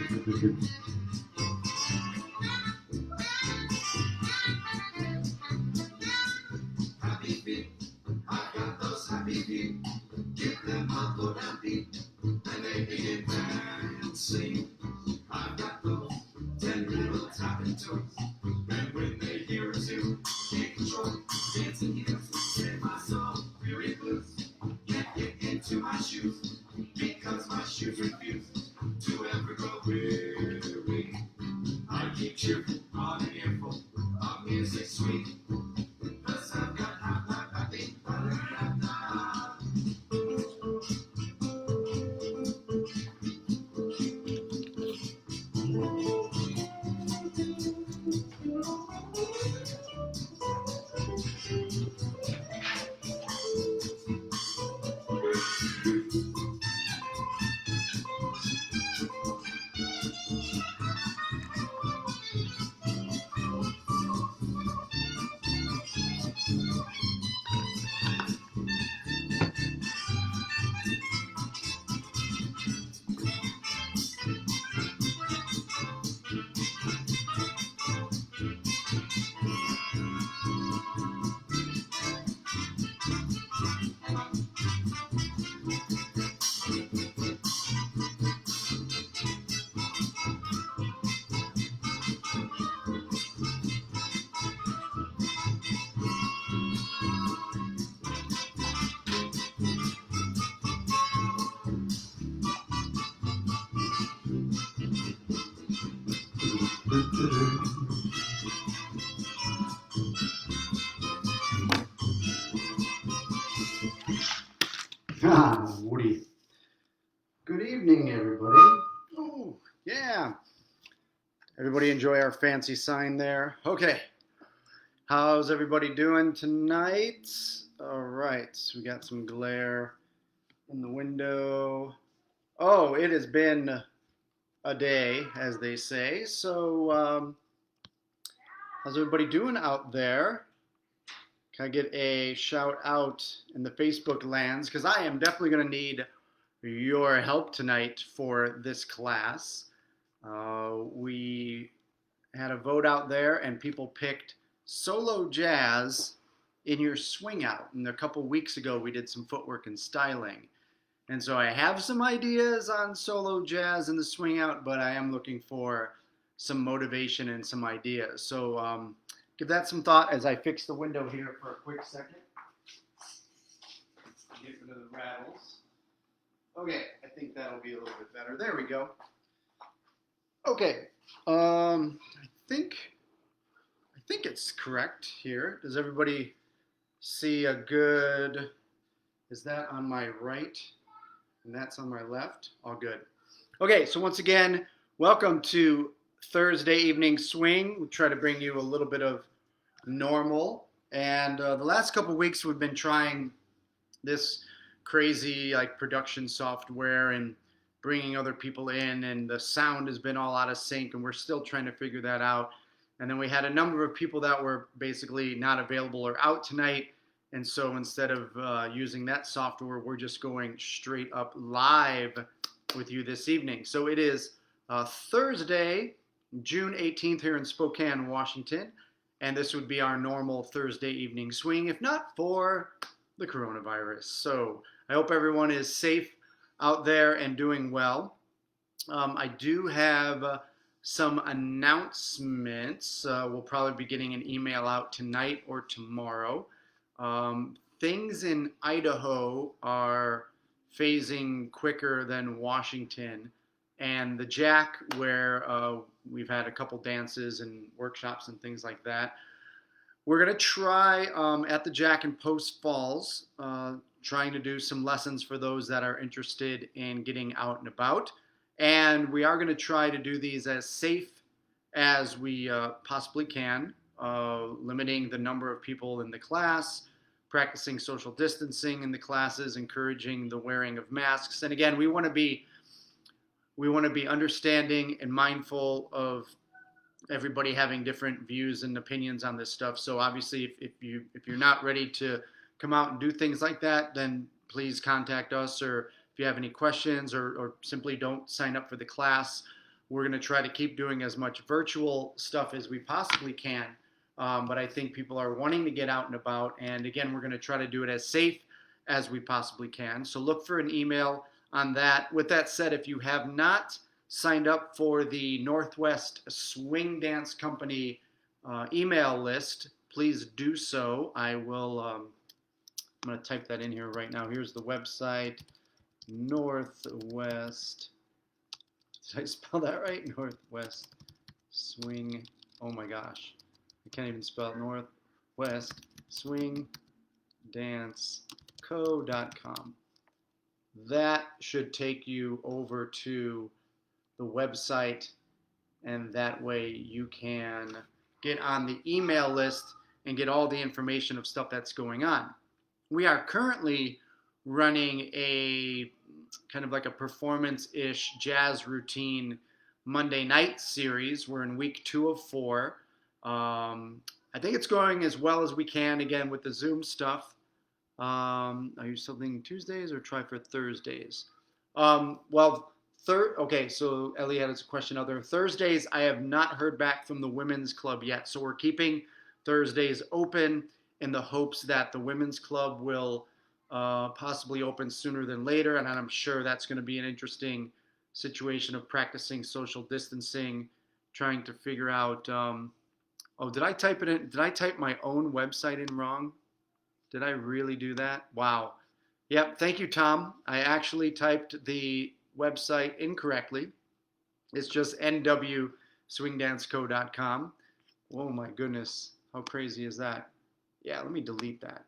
Happy feet, I've got those happy feet. Give them a good happy, and they begin dancing. I've got those 10 little tapping toes, and when they hear us you take control, dancing heels, set my soul weary blues. Get into my shoes, because my shoes refuse to ever grow weary. I keep cheerful on an earful of music sweet, 'cause I've got happy, ba-da-da-da. Woody. Good evening, everybody. Oh, yeah. Everybody enjoy our fancy sign there? Okay. How's everybody doing tonight? All right. So we got some glare in the window. Oh, it has been a day, as they say. So, how's everybody doing out there? Can I get a shout out in the Facebook lands? Because I am definitely going to need your help tonight for this class. We had a vote out there and people picked solo jazz in your swing out. And a couple weeks ago we did some footwork and styling. And so I have some ideas on solo jazz and the swing out, but I am looking for some motivation and some ideas. So give that some thought as I fix the window here for a quick second. Get rid of the rattles. Okay, I think that'll be a little bit better. There we go. Okay, I think it's correct here. Does everybody see a good? Is that on my right? And that's on my left. All good. Okay, so once again, welcome to Thursday evening swing. We try to bring you a little bit of normal. And the last couple weeks we've been trying this crazy like production software and bringing other people in, and the sound has been all out of sync, and we're still trying to figure that out. And then we had a number of people that were basically not available or out tonight. And so instead of using that software, we're just going straight up live with you this evening. So it is Thursday, June 18th here in Spokane, Washington. And this would be our normal Thursday evening swing, if not for the coronavirus. So I hope everyone is safe out there and doing well. I do have some announcements. We'll probably be getting an email out tonight or tomorrow. Things in Idaho are phasing quicker than Washington, and the Jack, where we've had a couple dances and workshops and things like that, we're going to try at the Jack in Post Falls, trying to do some lessons for those that are interested in getting out and about. And we are going to try to do these as safe as we possibly can, limiting the number of people in the class, practicing social distancing in the classes, encouraging the wearing of masks. And again, we want to be understanding and mindful of everybody having different views and opinions on this stuff. So obviously, if you're not ready to come out and do things like that, then please contact us, or if you have any questions or simply don't sign up for the class, We're going to try to keep doing as much virtual stuff as we possibly can. But I think people are wanting to get out and about. And again, we're going to try to do it as safe as we possibly can. So look for an email on that. With that said, if you have not signed up for the Northwest Swing Dance Company email list, please do so. I'm going to type that in here right now. Here's the website, Northwest. Did I spell that right? Northwest Swing. Oh my gosh. I can't even spell it. Northwest Swing Dance Co.com. That should take you over to the website, and that way you can get on the email list and get all the information of stuff that's going on. We are currently running a kind of like a performance-ish jazz routine Monday night series. We're in week 2 of 4. I think it's going as well as we can, again, with the Zoom stuff. Are you something Tuesdays or try for Thursdays? Okay, so Ellie had a question out there. Thursdays, I have not heard back from the women's club yet. So we're keeping Thursdays open in the hopes that the women's club will possibly open sooner than later. And I'm sure that's going to be an interesting situation of practicing social distancing, trying to figure out, oh, did I type it in? Did I type my own website in wrong? Did I really do that? Wow. Yep. Thank you, Tom. I actually typed the website incorrectly. It's just nwswingdanceco.com. Oh my goodness. How crazy is that? Yeah, let me delete that.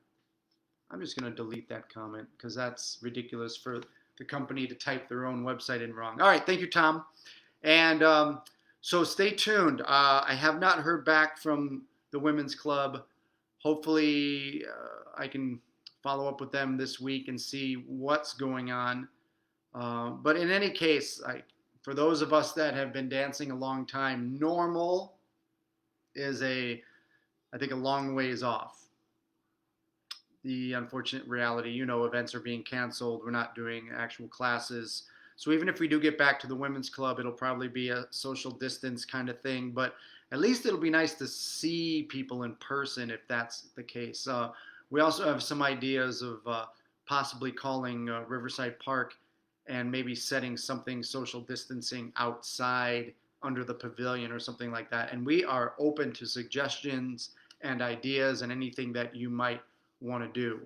I'm just going to delete that comment because that's ridiculous for the company to type their own website in wrong. All right. Thank you, Tom. And so stay tuned. I have not heard back from the women's club. Hopefully I can follow up with them this week and see what's going on. But in any case, for those of us that have been dancing a long time, normal is I think a long ways off. The unfortunate reality, events are being canceled. We're not doing actual classes. So even if we do get back to the women's club, it'll probably be a social distance kind of thing. But at least it'll be nice to see people in person if that's the case. We also have some ideas of possibly calling Riverside Park and maybe setting something social distancing outside under the pavilion or something like that. And we are open to suggestions and ideas and anything that you might want to do.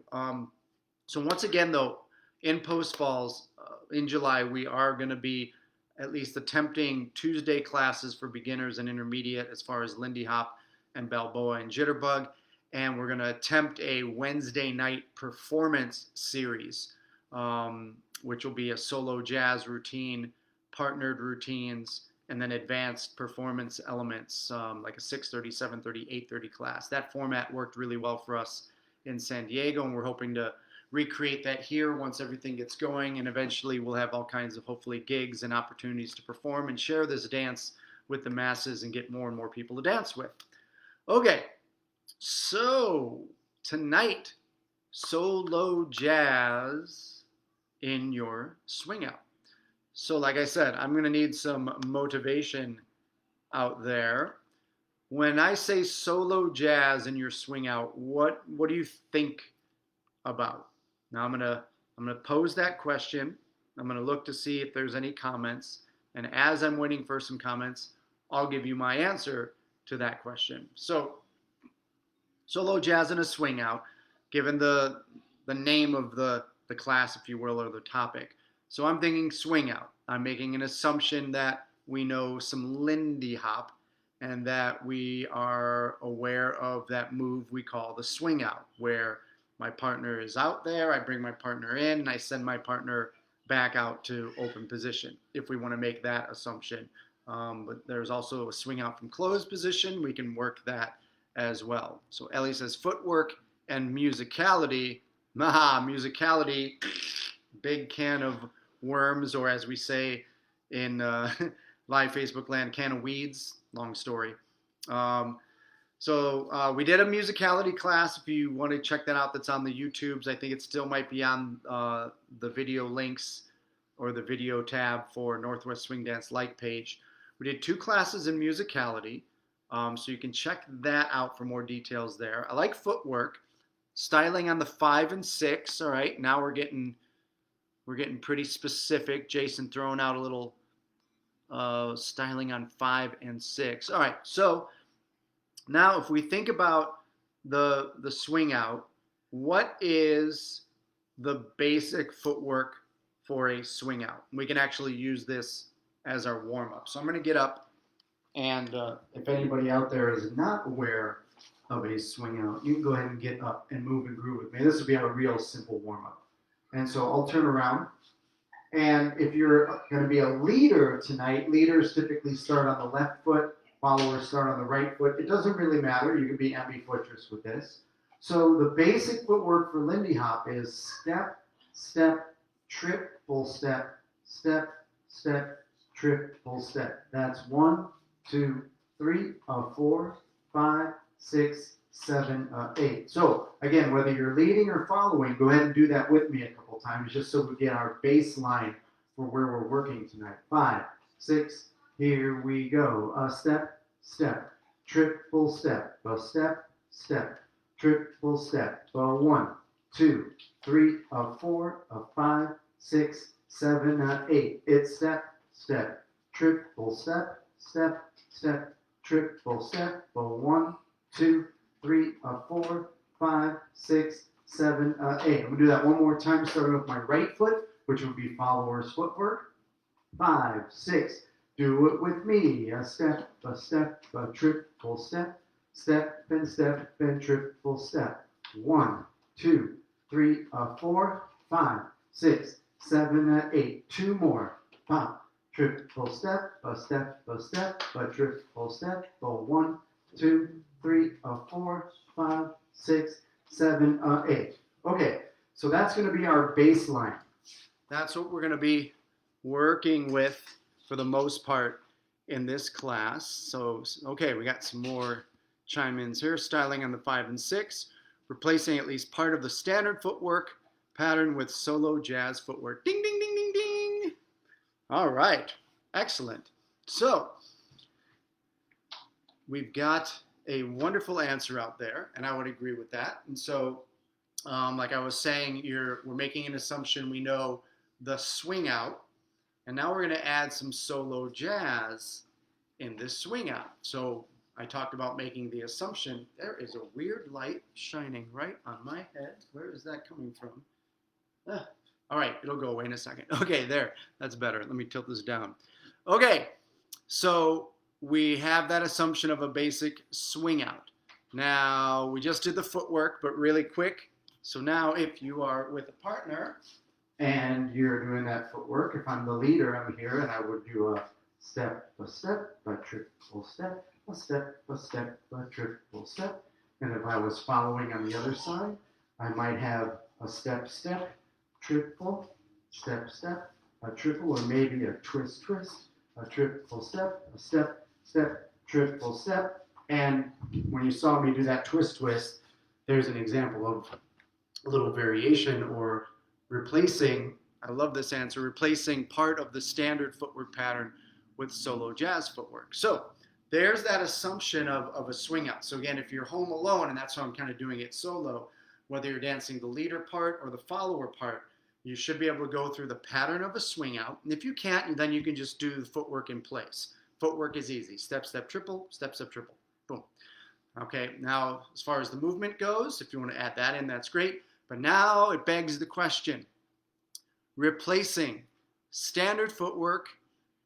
So once again, though, in Post Falls in July, we are going to be at least attempting Tuesday classes for beginners and intermediate as far as Lindy Hop and Balboa and Jitterbug. And we're going to attempt a Wednesday night performance series, which will be a solo jazz routine, partnered routines, and then advanced performance elements, like a 6:30, 7:30, 8:30 class. That format worked really well for us in San Diego, and we're hoping to recreate that here once everything gets going, and eventually we'll have all kinds of hopefully gigs and opportunities to perform and share this dance with the masses and get more and more people to dance with. Okay, so tonight, solo jazz in your swing out. So like I said, I'm going to need some motivation out there. When I say solo jazz in your swing out, what do you think about? Now I'm gonna pose that question. I'm gonna look to see if there's any comments, and as I'm waiting for some comments, I'll give you my answer to that question. So, solo jazz in a swing out, given the name of the class, if you will, or the topic. So I'm thinking swing out. I'm making an assumption that we know some Lindy Hop and that we are aware of that move we call the swing out, where my partner is out there, I bring my partner in, and I send my partner back out to open position, if we want to make that assumption. But there's also a swing out from closed position. We can work that as well. So Ellie says footwork and musicality. Musicality, big can of worms, or as we say in live Facebook land, can of weeds. Long story. So we did a musicality class. If you want to check that out, that's on the YouTubes. I think it still might be on the video links or the video tab for Northwest Swing Dance like page. We did 2 classes in musicality, so you can check that out for more details there. I like footwork, styling on the 5 and 6. All right, now we're getting pretty specific. Jason throwing out a little styling on 5 and 6. All right, so now if we think about the swing out, what is the basic footwork for a swing out? We can actually use this as our warm up. So I'm going to get up, and if anybody out there is not aware of a swing out, you can go ahead and get up and move and groove with me. This will be a real simple warm up. And so I'll turn around. And if you're going to be a leader tonight, leaders typically start on the left foot, followers start on the right foot. It doesn't really matter. You can be ambidextrous with this. So the basic footwork for Lindy Hop is step, step, trip, full step, step, step, trip, full step. That's 1, 2, 3, 4, 5, 6, 7, 8. So again, whether you're leading or following, go ahead and do that with me a couple times, just so we get our baseline for where we're working tonight. 5, 6, here we go. Step, step, trip, full step, step, step, trip, full step. 1, 2, 3, 4, 5, 6, 7, 8. It's step, step, trip, full step, step, step, trip, full step. 1, 2, 3, 4, 5, 6, 7, 8. I'm going to do that one more time, starting with my right foot, which would be follower's footwork. 5, 6. Do it with me. A step, a trip, full step, step, and trip, full step. 1, 2, 3, 4, 5, 6, 7, 8. 2 more. Pop, trip, full step, a trip, full step. 1, 2, 3, 4, 5, 6, 7, 8. Okay, so that's going to be our baseline. That's what we're going to be working with for the most part in this class. So, okay, we got some more chime-ins here. Styling on the 5 and 6, replacing at least part of the standard footwork pattern with solo jazz footwork. Ding, ding, ding, ding, ding. All right, excellent. So, we've got a wonderful answer out there, and I would agree with that. And so, like I was saying, we're making an assumption we know the swing out, and now we're going to add some solo jazz in this swing out. So I talked about making the assumption. There is a weird light shining right on my head. Where is that coming from? All right, it'll go away in a second. Okay, there. That's better. Let me tilt this down. Okay, so we have that assumption of a basic swing out. Now, we just did the footwork, but really quick. So now if you are with a partner and you're doing that footwork, if I'm the leader, I'm here and I would do a step, a trip, full step, a step, a trip, full step. And if I was following on the other side, I might have a step, step, triple, step, step, a triple, or maybe a twist, twist, a triple step, a step, step, triple step. And when you saw me do that twist, twist, there's an example of a little variation or replacing, I love this answer, replacing part of the standard footwork pattern with solo jazz footwork. So there's that assumption of a swing out. So again, if you're home alone, and that's how I'm kind of doing it solo, whether you're dancing the leader part or the follower part, you should be able to go through the pattern of a swing out. And if you can't, then you can just do the footwork in place. Footwork is easy. Step, step, triple, step, step, triple. Boom. Okay, now as far as the movement goes, if you want to add that in, that's great. But now it begs the question, replacing standard footwork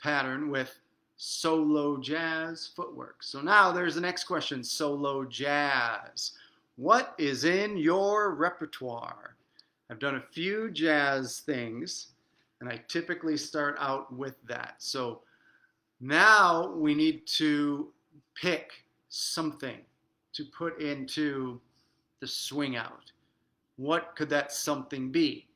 pattern with solo jazz footwork. So now there's the next question, solo jazz. What is in your repertoire? I've done a few jazz things, and I typically start out with that. So now we need to pick something to put into the swing out. What could that something be?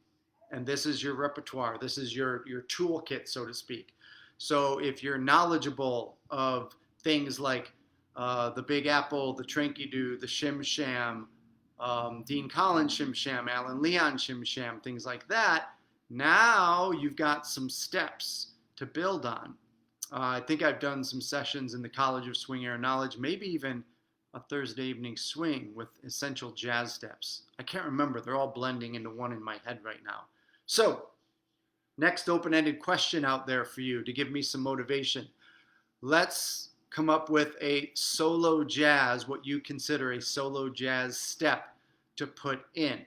And this is your repertoire. This is your toolkit, so to speak. So if you're knowledgeable of things like the Big Apple, the Tranky-Doo, the Shim Sham, Dean Collins Shim Sham, Alan Leon Shim Sham, things like that, now you've got some steps to build on. I think I've done some sessions in the College of Swing Air Knowledge, maybe even a Thursday evening swing with essential jazz steps. I can't remember. They're all blending into one in my head right now. So, next open-ended question out there for you to give me some motivation. Let's come up with a solo jazz, what you consider a solo jazz step to put in.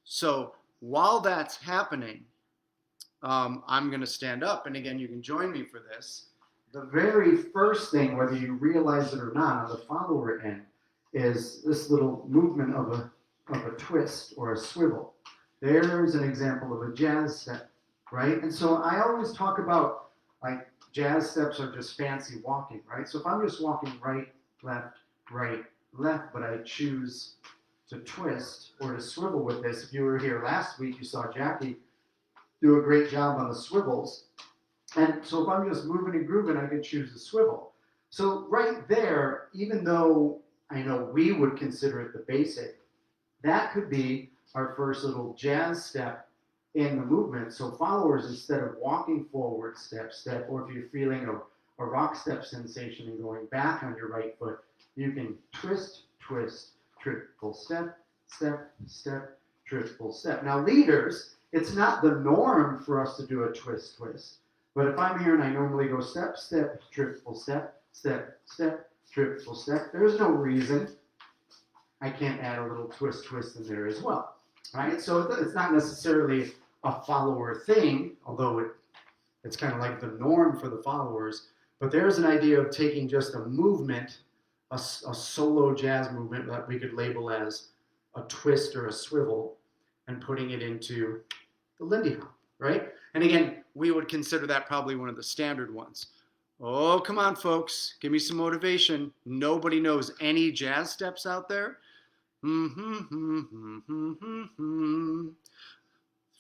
So while that's happening, I'm going to stand up, and again, you can join me for this. The very first thing, whether you realize it or not, on the follower end, is this little movement of a twist or a swivel. There's an example of a jazz step, right? And so I always talk about, like, jazz steps are just fancy walking, right? So if I'm just walking right, left, but I choose to twist or to swivel with this, if you were here last week, you saw Jackie do a great job on the swivels. And so if I'm just moving and grooving, I can choose to swivel. So right there, even though I know we would consider it the basic, that could be our first little jazz step in the movement. So followers, instead of walking forward, step, or if you're feeling a rock step sensation and going back on your right foot, you can twist, triple step, triple step. Now leaders, it's not the norm for us to do a twist. But if I'm here and I normally go step, triple step, triple step, there's no reason I can't add a little twist in there as well, right? So it's not necessarily a follower thing, although it's kind of like the norm for the followers, but there's an idea of taking just a movement, a solo jazz movement that we could label as a twist or a swivel, and putting it into the Lindy hop, right? And again, we would consider that probably one of the standard ones. Oh, come on, folks. Give me some motivation. Nobody knows any jazz steps out there?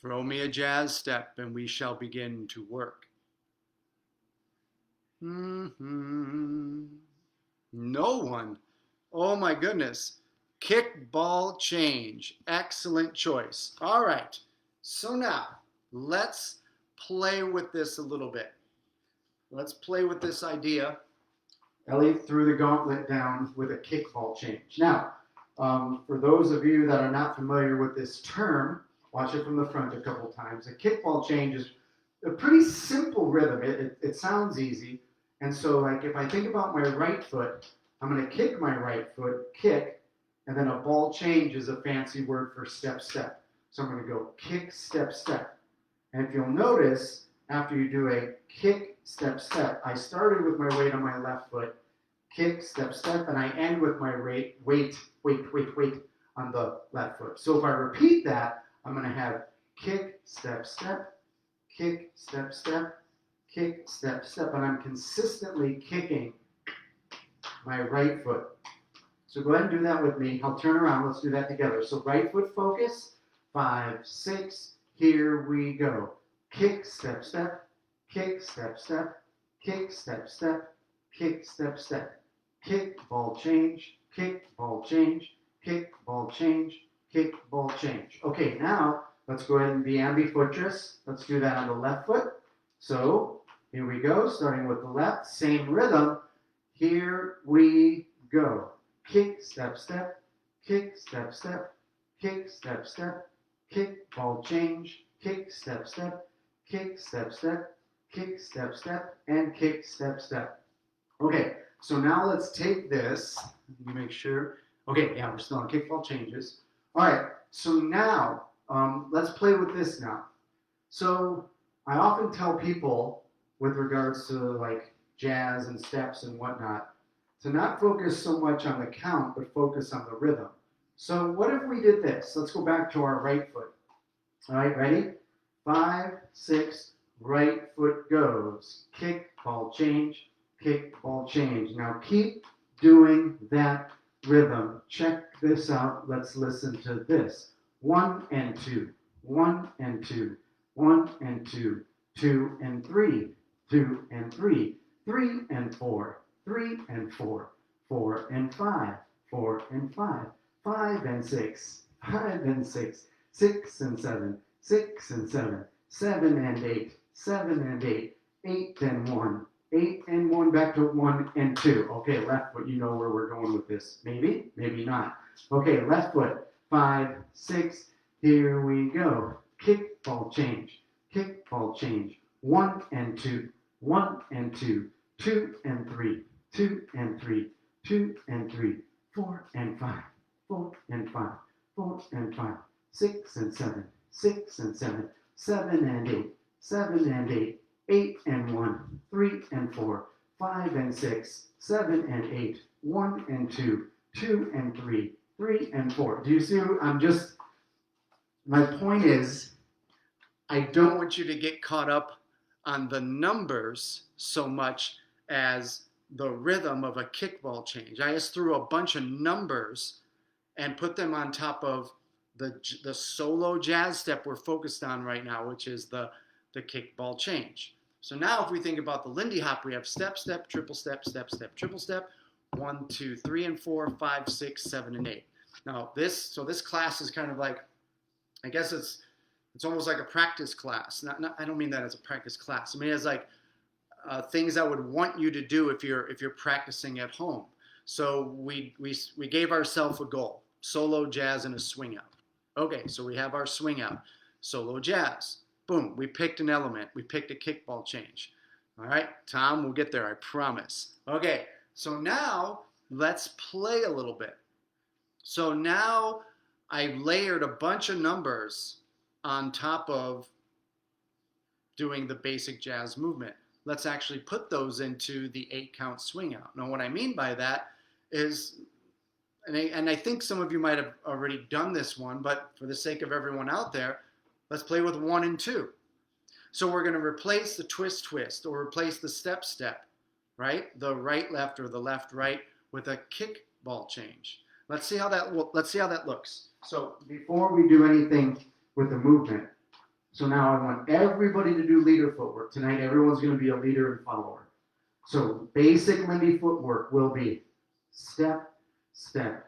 Throw me a jazz step and we shall begin to work. No one. Oh my goodness. Kick, ball, change. Excellent choice. All right. So now, let's play with this a little bit. Let's play with this idea. Ellie threw the gauntlet down with a kickball change. Now, for those of you that are not familiar with this term, watch it from the front a couple times. A kickball change is a pretty simple rhythm. It sounds easy. And so, like, if I think about my right foot, I'm going to kick my right foot, kick, and then a ball change is a fancy word for step. So I'm going to go kick, step. And if you'll notice, after you do a kick, step, I started with my weight on my left foot, kick, step, and I end with my weight on the left foot. So if I repeat that, I'm going to have kick, step, kick, step, kick, step, and I'm consistently kicking my right foot. So go ahead and do that with me. I'll turn around. Let's do that together. So right foot focus, 5, 6, here we go. Kick, step, kick, step, kick, step, kick, step, kick, ball change, kick, ball change, kick, ball change, kick, ball change. Okay, now let's go ahead and be ambidextrous. Let's do that on the left foot. So here we go, starting with the left, same rhythm. Here we go. Kick, step, kick, step, kick, step, kick, ball change, kick, step, kick, step, kick, step, and kick, step. Okay, so now let's take this. Let me make sure. Okay, yeah, we're still on kick, ball changes. All right, so now let's play with this now. So I often tell people with regards to like jazz and steps and whatnot, to not focus so much on the count, but focus on the rhythm. So what if we did this? Let's go back to our right foot. All right, ready? 5, 6, right foot goes. Kick, ball change, kick, ball change. Now keep doing that rhythm. Check this out. Let's listen to this. 1 and 2, 1 and 2, 1 and 2, 2 and 3, 2 and 3, 3 and 4, 3 and 4, 4 and 5, 4 and 5, 5 and 6, 5 and 6, 6 and 7, 6 and 7, 7 and 8, 7 and 8, 8 and 1, 8 and 1, back to 1 and 2. Okay, left foot, you know where we're going with this. Maybe, maybe not. Okay, left foot, 5, 6, here we go. Kick, ball change, kick, ball change. 1 and 2, 1 and 2, 2 and 3, 2 and 3, 2 and 3, 4 and 5, 4 and 5, 4 and 5, 6 and 7, 6 and 7, 7 and 8, 7 and 8, 8 and 1, 3 and 4, 5 and 6, 7 and 8, 1 and 2, 2 and 3, 3 and 4. Do you see? My point is, I don't want you to get caught up on the numbers so much as the rhythm of a kickball change. I just threw a bunch of numbers and put them on top of the solo jazz step we're focused on right now, which is the kickball change. So now if we think about the Lindy hop, we have step, step, triple step, step, step, triple step, 1, 2, 3, and 4, 5, 6, 7, and 8. Now this class is kind of like, I guess it's almost like a practice class. I don't mean that as a practice class. I mean as like things I would want you to do if you're practicing at home. So we gave ourselves a goal: solo jazz and a swing out. Okay, so we have our swing out, solo jazz. Boom, we picked an element. We picked a kickball change. All right, Tom, we'll get there, I promise. Okay, so now let's play a little bit. So now I layered a bunch of numbers on top of doing the basic jazz movement. Let's actually put those into the 8-count swing out. Now what I mean by that is, and I think some of you might have already done this one, but for the sake of everyone out there, let's play with 1 and 2. So we're going to replace the twist, twist, or replace the step, step, right? The right, left, or the left, right, with a kick ball change. Let's see how that looks. So before we do anything with the movement, so now I want everybody to do leader footwork. Tonight, everyone's going to be a leader and follower. So basic Lindy footwork will be step, step,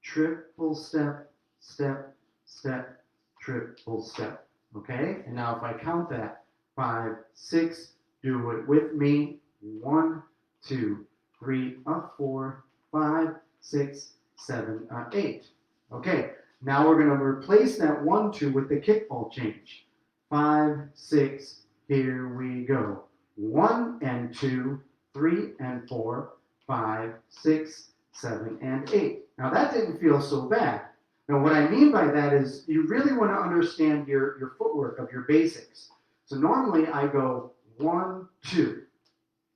triple step, step, step, triple step. Okay? And now if I count that, 5, 6, do it with me. 1, 2, 3, 4, 5, 6, 7, 8. Okay, now we're going to replace that 1, 2 with the kickball change. 5, 6, here we go. 1 and 2, 3 and 4, 5, 6, 7, and 8. Now that didn't feel so bad. Now what I mean by that is you really want to understand your footwork of your basics. So normally I go 1, 2.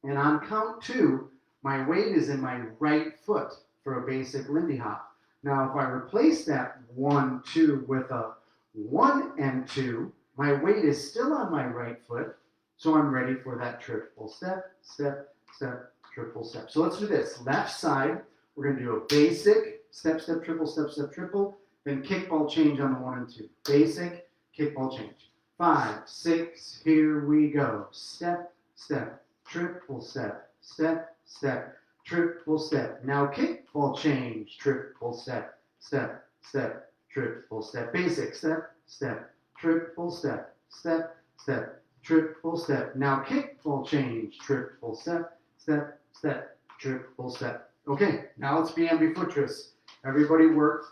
And on count 2, my weight is in my right foot for a basic Lindy hop. Now if I replace that 1, 2 with a 1 and 2, my weight is still on my right foot, so I'm ready for that triple step, step, step, triple step. So let's do this. Left side, we're going to do a basic step, step, triple, step, step, triple, then kickball change on the 1 and 2. Basic, kickball change. 5, 6, here we go. Step, step, triple step, step, step, triple step. Now kickball change, triple step, step, step, triple step. Basic, step, step, triple step, step, step, triple step. Now kickball change, triple step, step, step, triple step. Okay, now let's be ambidextrous. Everybody work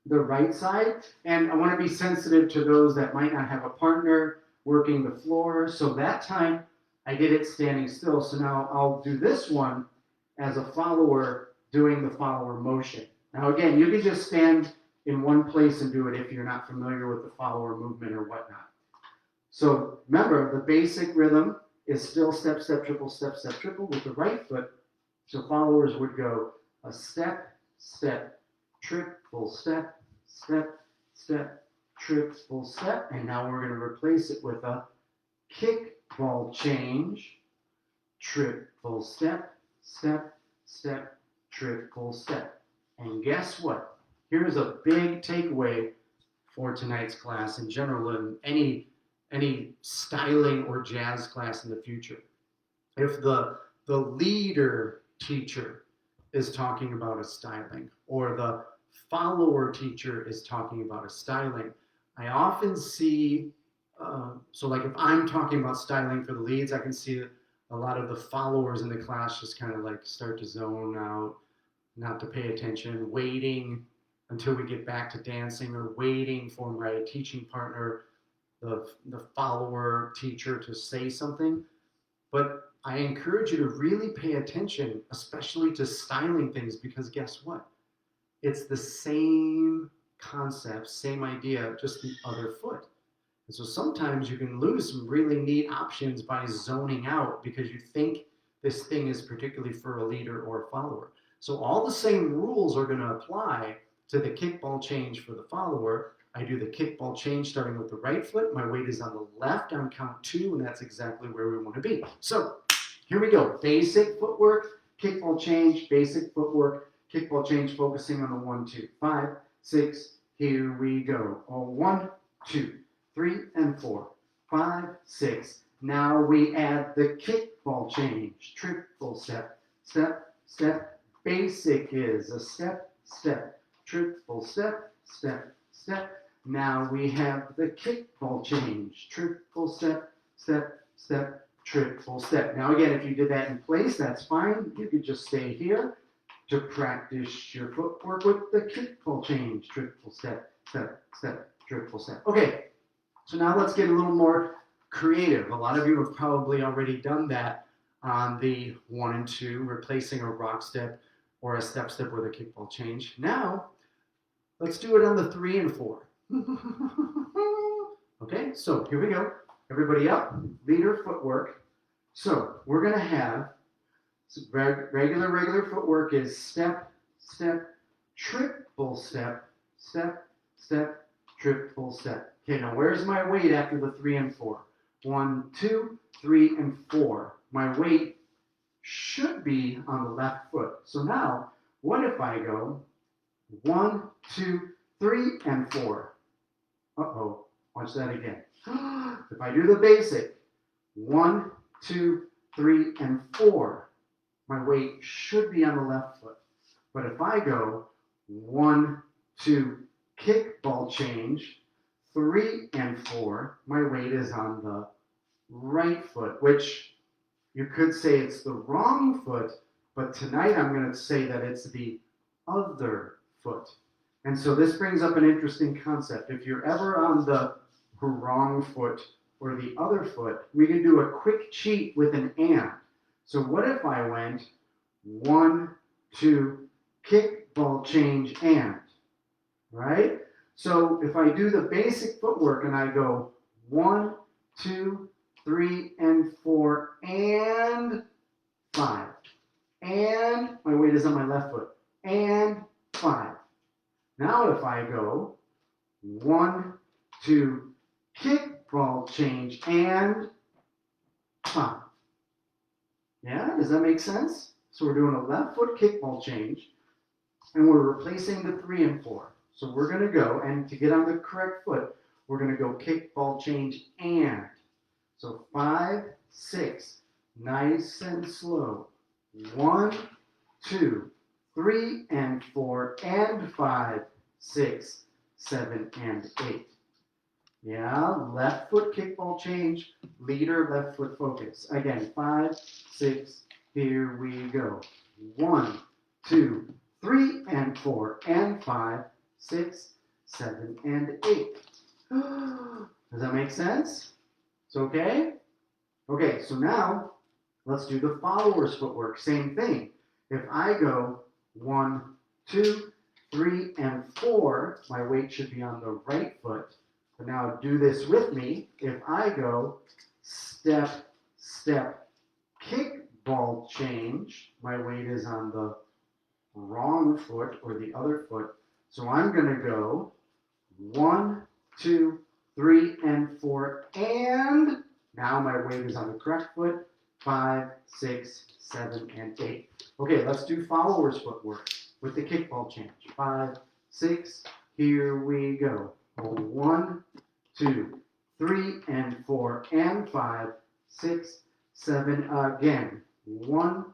the right side, and I want to be sensitive to those that might not have a partner working the floor. So that time I did it standing still. So now I'll do this one as a follower doing the follower motion. Now again, you can just stand in one place and do it if you're not familiar with the follower movement or whatnot. So remember, the basic rhythm is still step, step, triple, step, step, triple with the right foot. So followers would go a step, step, triple step, step, step, triple step. And now we're going to replace it with a kickball change, triple step, step, step, triple step. And guess what? Here's a big takeaway for tonight's class in general and any styling or jazz class in the future. If the leader teacher is talking about a styling or the follower teacher is talking about a styling, I often see, so like if I'm talking about styling for the leads, I can see a lot of the followers in the class just kind of like start to zone out, not to pay attention, waiting until we get back to dancing, or waiting for my teaching partner, the follower teacher, to say something. But I encourage you to really pay attention, especially to styling things, because guess what? It's the same concept, same idea, just the other foot. And so sometimes you can lose some really neat options by zoning out because you think this thing is particularly for a leader or a follower. So all the same rules are going to apply to the kickball change for the follower. I do the kickball change starting with the right foot. My weight is on the left on count 2, and that's exactly where we want to be. So here we go. Basic footwork, kickball change, basic footwork, kickball change, focusing on the 1, 2, 5, 6. Here we go. 1, 2, 3, and 4, 5, 6. Now we add the kickball change. Triple step, step, step. Basic is a step, step, triple step, step, step. Now we have the kickball change. Triple step, step, step, triple step. Now again, if you did that in place, that's fine. You could just stay here to practice your footwork with the kickball change. Triple step, step, step, triple step. Okay, so now let's get a little more creative. A lot of you have probably already done that on the 1 and 2, replacing a rock step or a step step with a kickball change. Now, let's do it on the 3 and 4. Okay, so here we go. Everybody up, leader footwork. So we're gonna have regular footwork is step, step, triple step, step, step, triple step. Okay, now where's my weight after the 3 and 4? 1, 2, 3, and 4. My weight should be on the left foot. So now, what if I go 1, 2, 3, and 4? Uh-oh, watch that again. If I do the basic, 1, 2, 3, and 4, my weight should be on the left foot. But if I go 1, 2, kickball change, 3 and 4, my weight is on the right foot, which you could say it's the wrong foot, but tonight I'm going to say that it's the other foot. And so this brings up an interesting concept. If you're ever on the wrong foot or the other foot, we can do a quick cheat with an and. So what if I went 1, 2, kickball change and, right? So if I do the basic footwork and I go 1, 2, 3, and 4, and 5, and my weight is on my left foot, and 5. Now if I go 1, 2, kickball change, and 5. Yeah, does that make sense? So we're doing a left foot kickball change, and we're replacing the 3 and 4. So we're going to go, and to get on the correct foot, we're going to go kickball change and. So 5, 6, nice and slow. 1, 2, 3, and 4, and 5, 6, 7, and 8. Yeah, left foot kickball change, leader, left foot focus. Again, 5, 6, here we go. 1, 2, 3, and 4, and 5, 6, 7, and 8. Does that make sense? It's okay? Okay, so now let's do the follower's footwork. Same thing. If I go 1, 2, 3, and 4, my weight should be on the right foot. But now do this with me. If I go step, step, kickball change, my weight is on the wrong foot or the other foot. So I'm going to go 1, 2, 3, and 4, and now my weight is on the correct foot. 5, 6, 7, and 8. Okay, let's do follower's footwork with the kickball change. 5, 6, here we go. 1, 2, 3, and 4, and 5, 6, 7, again. 1,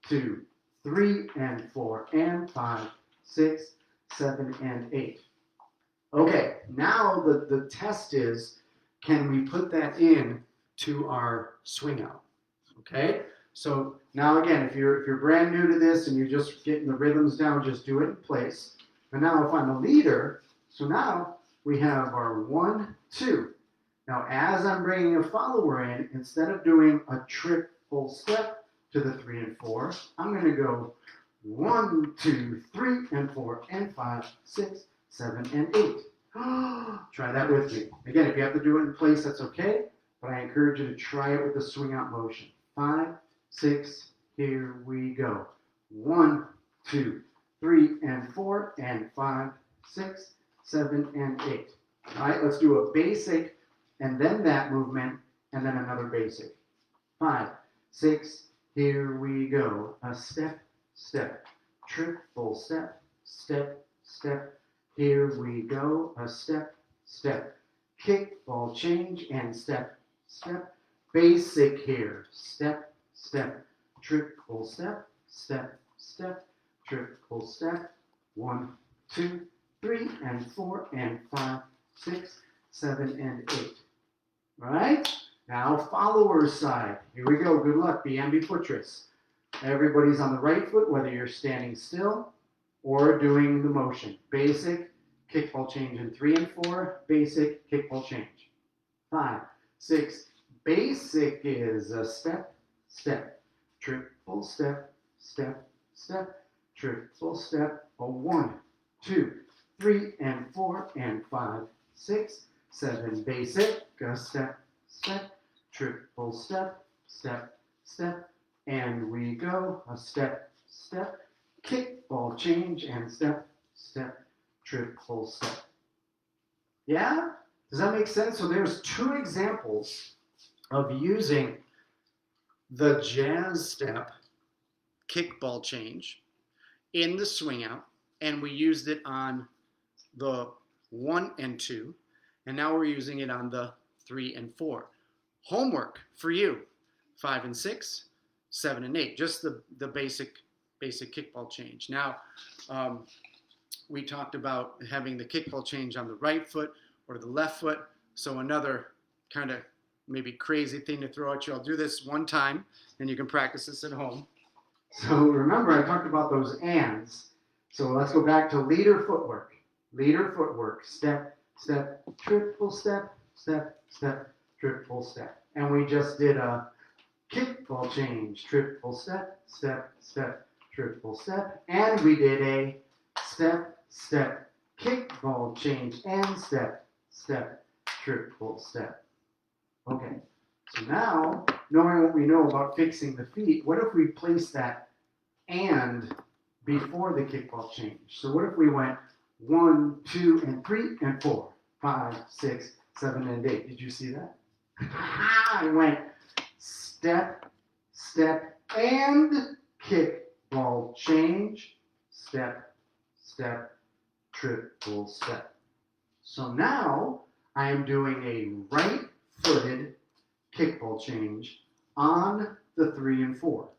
2, 3, and 4, and 5, 6, 7, and 8. Okay, now the test is, can we put that in to our swing out? Okay? So now again, if you're brand new to this and you're just getting the rhythms down, just do it in place. And now if I'm a leader, so now we have our 1, 2. Now as I'm bringing a follower in, instead of doing a triple step to the 3 and 4, I'm going to go 1, 2, 3 and 4 and 5, 6, 7 and 8. Try that with me. Again, if you have to do it in place, that's okay. But I encourage you to try it with the swing out motion. 5, 6, here we go. 1, 2, 3 and 4 and 5, 6, 7 and 8. All right, let's do a basic and then that movement and then another basic. 5, 6, here we go. A step, step, triple step, step, step. Here we go. A step, step, kick, ball change, and step, step. Basic here. Step, step, triple step, step, step, triple step. 1, 2, 3 and 4 and 5, 6, 7 and 8. All right? Now follower side. Here we go. Good luck. Be ambidextrous. Everybody's on the right foot, whether you're standing still or doing the motion. Basic, kickball change in 3 and 4. Basic, kickball change. 5, 6. Basic is a step, step, triple step, step, step, triple step. A 1, 2, 3 and 4 and 5, 6, 7. Basic, a step, step, triple step, step, step. And we go. A step, step, kick, ball change, and step, step, triple step. Yeah? Does that make sense? So there's 2 examples of using the jazz step, kickball change, in the swing out, and we used it on the 1 and 2, and now we're using it on the 3 and 4. Homework for you, 5 and 6, 7 and 8, just the basic kickball change. Now, we talked about having the kickball change on the right foot or the left foot. So another kind of maybe crazy thing to throw at you. I'll do this one time, and you can practice this at home. So remember, I talked about those ands. So let's go back to leader footwork. Leader footwork. Step, step, triple step, step, step, triple step. And we just did a kickball change. Triple step, step, step, triple step. And we did a step, step, kickball change, and step, step, triple step. Okay, so now, knowing what we know about fixing the feet, what if we place that and before the kickball change? So what if we went 1, 2, and 3, and 4, 5, 6, 7, and 8? Did you see that? I went step, step, and kickball change, step, step, triple step. So now I am doing a right-footed kickball change on the 3 and 4.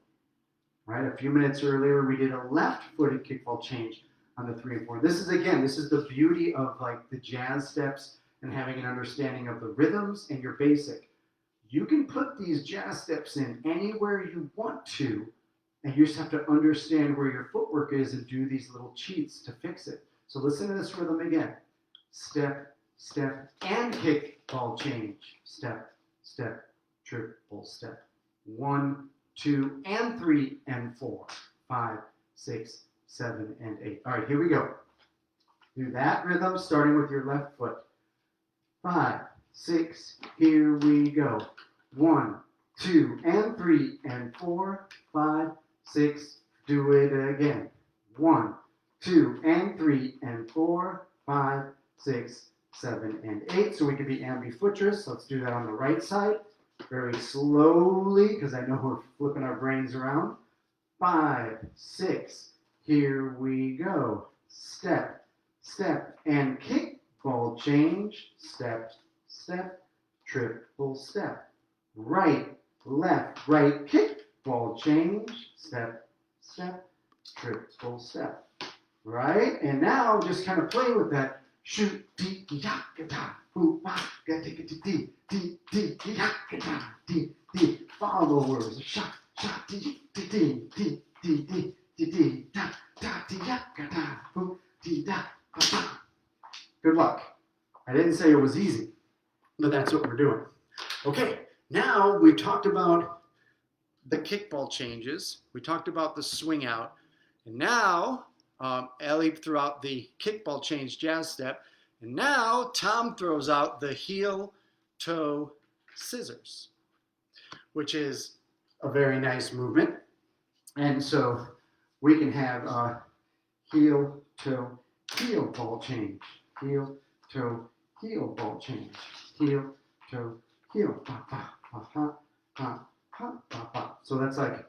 Right? A few minutes earlier, we did a left-footed kickball change on the 3 and 4. This is the beauty of like the jazz steps and having an understanding of the rhythms and your basic. You can put these jazz steps in anywhere you want to, and you just have to understand where your footwork is and do these little cheats to fix it. So listen to this rhythm again. Step, step, and kick, ball change. Step, step, triple step. 1, 2, and 3, and 4, 5, 6, 7, and 8. All right, here we go. Do that rhythm starting with your left foot. 5, 6, here we go. 1, 2, and 3, and 4, 5, 6, do it again. 1, 2, and 3, and 4, 5, 6, 7, and 8. So we can be ambidextrous. Let's do that on the right side. Very slowly, because I know we're flipping our brains around. 5, 6, here we go. Step, step, and kick, ball change. Step, step, triple step. Right, left, right, kick, ball change. Step, step, triple step. Right? And now just kind of play with that. Shoot, dee, yakata, hoo, ba, ga, dee, dee, dee, dee, dee, yakata, dee, D. Follow the words. Shot, shot, D, D, D, D, D, D, D, D, da, da, di, da, ga, da, boom, di, da, ba, ba. Good luck. I didn't say it was easy, but that's what we're doing. Okay, now we talked about the kickball changes. We talked about the swing out. And now, Ellie threw out the kickball change jazz step. And now Tom throws out the heel toe scissors, which is a very nice movement. And so we can have heel toe heel ball change, heel toe heel ball change, heel toe heel, ba, ba, ba, ha, ha, ha, ba, ba. So that's like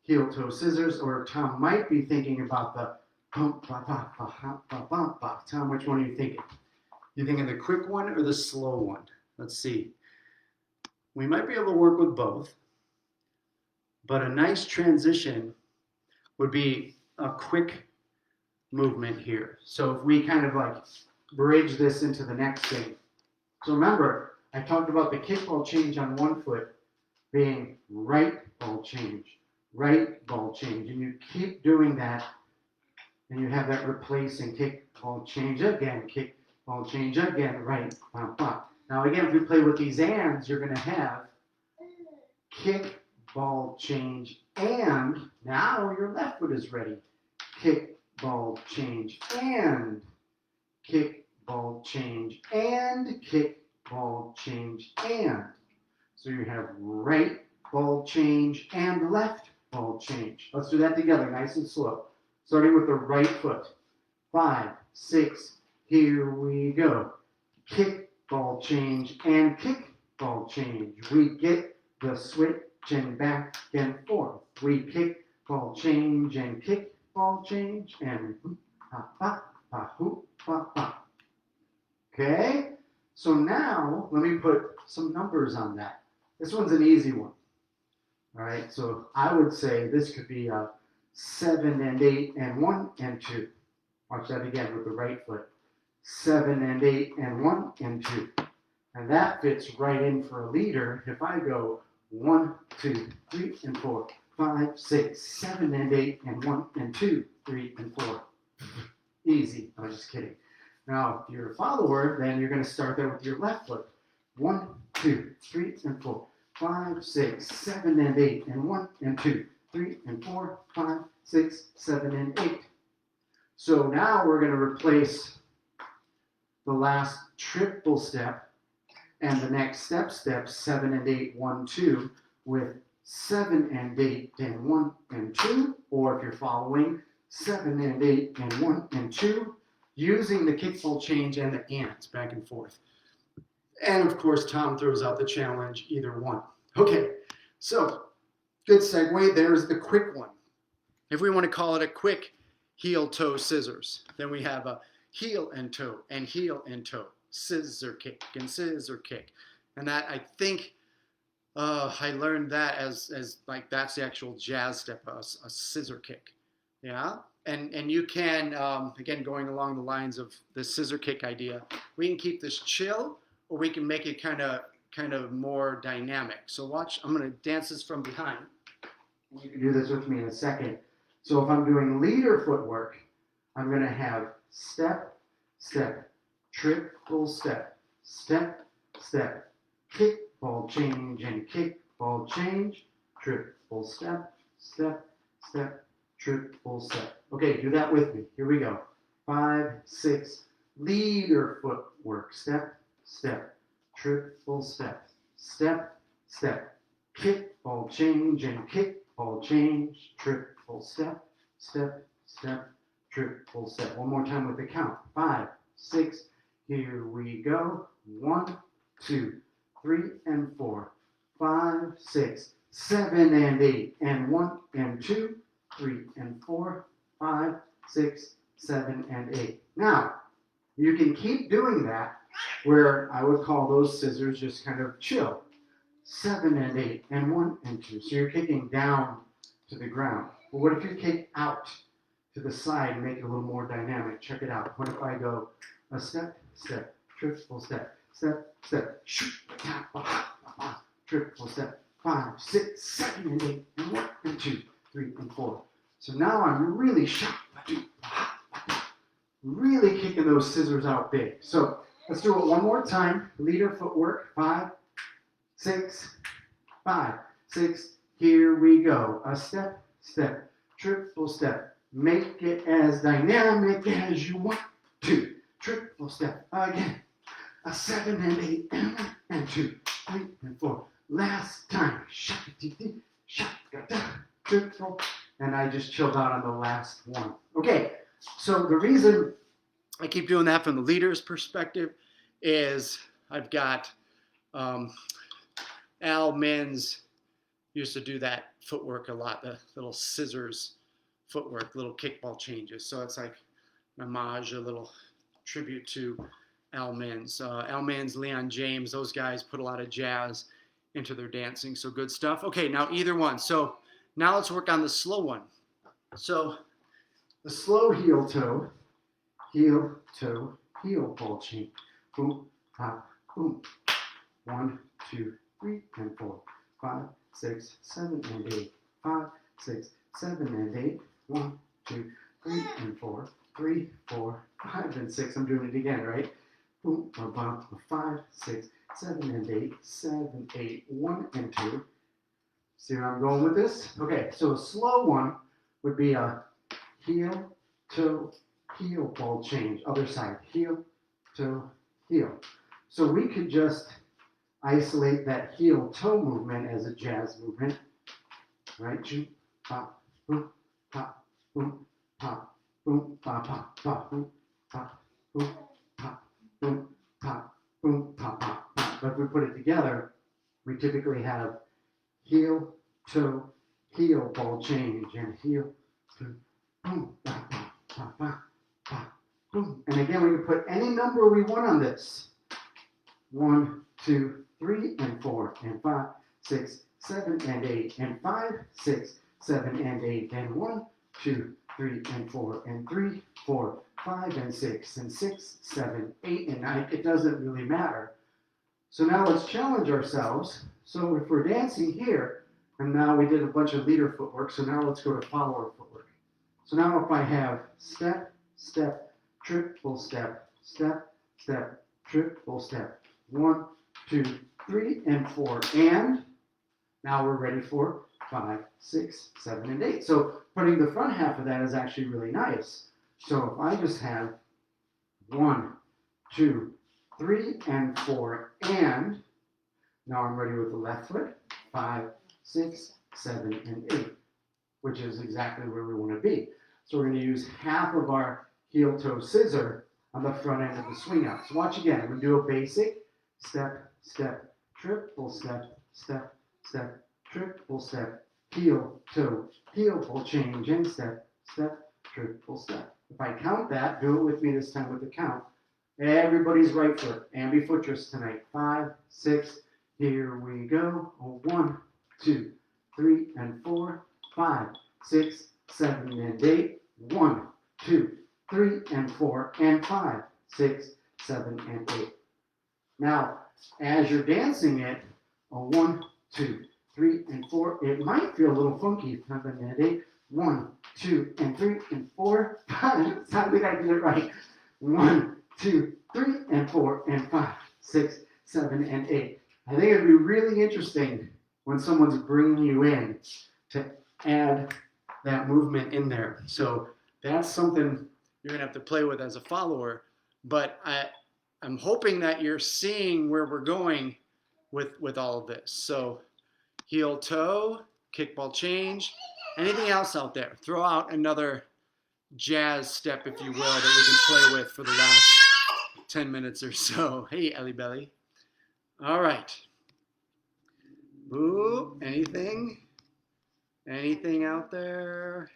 heel toe scissors, or Tom might be thinking about the bum, ba, ba, ba, ha, ba, ba, ba. Tom, which one are you thinking? You thinking the quick one or the slow one? Let's see. We might be able to work with both, but a nice transition would be a quick movement here. So if we kind of like bridge this into the next thing. So remember, I talked about the kickball change on one foot being right ball change, right ball change. And you keep doing that, and you have that replacing kick ball change again, kick ball change again, right, bop, bop. Now again, if we play with these ands, you're going to have kick ball change, and now your left foot is ready. Kick ball change, and kick ball change, and kick ball change, and. So you have right ball change and left ball change. Let's do that together, nice and slow. Starting with the right foot. 5, 6, here we go. Kick ball change and kick ball change. We get the switch and back and forth. We kick ball change and kick ball change and hoop, ha, ba, ba, hoop, ba, ba. Okay? So now, let me put some numbers on that. This one's an easy one. All right, so I would say this could be a 7 and 8 and 1 and 2. Watch that again with the right foot. 7 and 8 and 1 and 2. And that fits right in for a leader. If I go 1, 2, 3, and 4, 5, 6, 7 and 8 and 1 and 2, 3 and 4. Easy. I'm just kidding. Now, if you're a follower, then you're going to start there with your left foot. 1, 2, 3, and 4, 5, 6, 7 and 8 and 1 and 2, 3 and 4, 5, 6, 7 and 8. So now we're going to replace the last triple step and the next step 7 and 8, 1, 2 with 7 and 8 and 1 and 2, or if you're following 7 and 8 and 1 and 2 using the kickball change and the ands back and forth. And of course, Tom throws out the challenge, either one. Okay, so good segue. There's the quick one. If we want to call it a quick heel toe scissors, then we have a heel and toe, scissor kick and scissor kick. And that, I think, I learned that as like that's the actual jazz step, a scissor kick. Yeah, and you can, again, going along the lines of the scissor kick idea, we can keep this chill, or we can make it kind of more dynamic. So watch, I'm going to dance this from behind. You can do this with me in a second. So if I'm doing leader footwork, I'm going to have step, step, triple step, step, step, kick, ball change, and kick, ball change, triple step, step, step, triple step. Okay, do that with me. Here we go. 5, 6, leader footwork, step, step, triple step, step, step, kick, ball change, and kick, ball change, triple step, step, step, triple step. One more time with the count. 5, 6, here we go. 1, 2, 3, and 4, 5, 6, 7 and 8, and 1 and 2, 3 and 4, 5, 6, 7 and 8. Now, you can keep doing that where I would call those scissors just kind of chill. 7 and 8, and 1 and 2. So you're kicking down to the ground. But what if you kick out to the side and make it a little more dynamic? Check it out. What if I go a step, step, triple step, step, step, shoot, tap, triple step, 5, 6, 7, and 8, and 1, and 2, 3, and 4. So now I'm really sharp, really kicking those scissors out big. So let's do it one more time. Leader footwork, 5, 6, 5, 6. Here we go. A step, step, triple step. Make it as dynamic as you want to. Triple step again. A 7 and 8 and 1 and 2, 3 and 4. Last time. Triple. And I just chilled out on the last one. Okay, so the reason I keep doing that from the leader's perspective is I've got Al Men's used to do that footwork a lot, the little scissors footwork, little kickball changes. So it's like an homage, a little tribute to Al Men's. Al Men's, Leon James, those guys put a lot of jazz into their dancing. So good stuff. Okay, now either one. So now let's work on the slow one. So the slow heel toe, heel ball chain. Boom, pop, boom. 1, 2, 3, and 4, 5, 6, 7, and 8. 5, 6, 7, and 8. 1, 2, 3, and 4. 3, 4, 5, and 6. I'm doing it again, right? Boom, ba, ba, 5, 6, 7, and 8. 7, 8, 1, and 2. See where I'm going with this? Okay, so a slow one would be a heel, toe, heel ball change. Other side, heel, toe, heel. So we could just isolate that heel toe movement as a jazz movement, right? Boom, pop, boom, pop, boom, pop, boom, pop, pop, pop, boom, pop, boom, pop, boom, pop, boom, pop, pop, pop. But if we put it together, we typically have heel, toe, heel ball change, and heel, toe, boom, pop, pop, pop, pop, pop, boom. And again, we can put any number we want on this. 1, 2, 3, and 4, and 5, 6, 7, and 8, and 5, 6, 7, and 8, and 1, 2, 3, and 4, and 3, 4, 5, and 6, and 6, 7, 8, and 9. It doesn't really matter. So now let's challenge ourselves. So if we're dancing here, and now we did a bunch of leader footwork, so now let's go to follower footwork. So now if I have step, step, triple step, step, step, triple step, 1, 2, 3, and 4, and now we're ready for 5, 6, 7, and 8. So putting the front half of that is actually really nice. So if I just have 1, 2, 3, and 4, and now I'm ready with the left foot, 5, 6, 7, and 8, which is exactly where we want to be. So we're going to use half of our heel toe scissor on the front end of the swing out. So watch again. I'm going to do a basic step, step, triple step, step, step, triple step, heel, toe, heel ball change, and step, step, triple step. If I count that, do it with me this time with the count. Everybody's right foot, ambifootress tonight. 5, 6, here we go. 1, 2, 3, and 4, 5, 6, 7, and 8. 1, 2, 3, and 4, and 5, 6, 7, and 8. Now, as you're dancing it, 1, 2, 3, and 4, it might feel a little funky. 7 and 8. 1, 2, and 3, and 4, 5. I think I did it right. 1, 2, 3, and 4, and 5, 6, 7, and 8. I think it'd be really interesting when someone's bringing you in to add that movement in there. So that's something you're gonna have to play with as a follower. But I'm hoping that you're seeing where we're going with all of this. So heel toe, kickball change, anything else out there? Throw out another jazz step, if you will, that we can play with for the last 10 minutes or so. Hey, Ellie Belly. All right. Ooh, anything? Anything out there?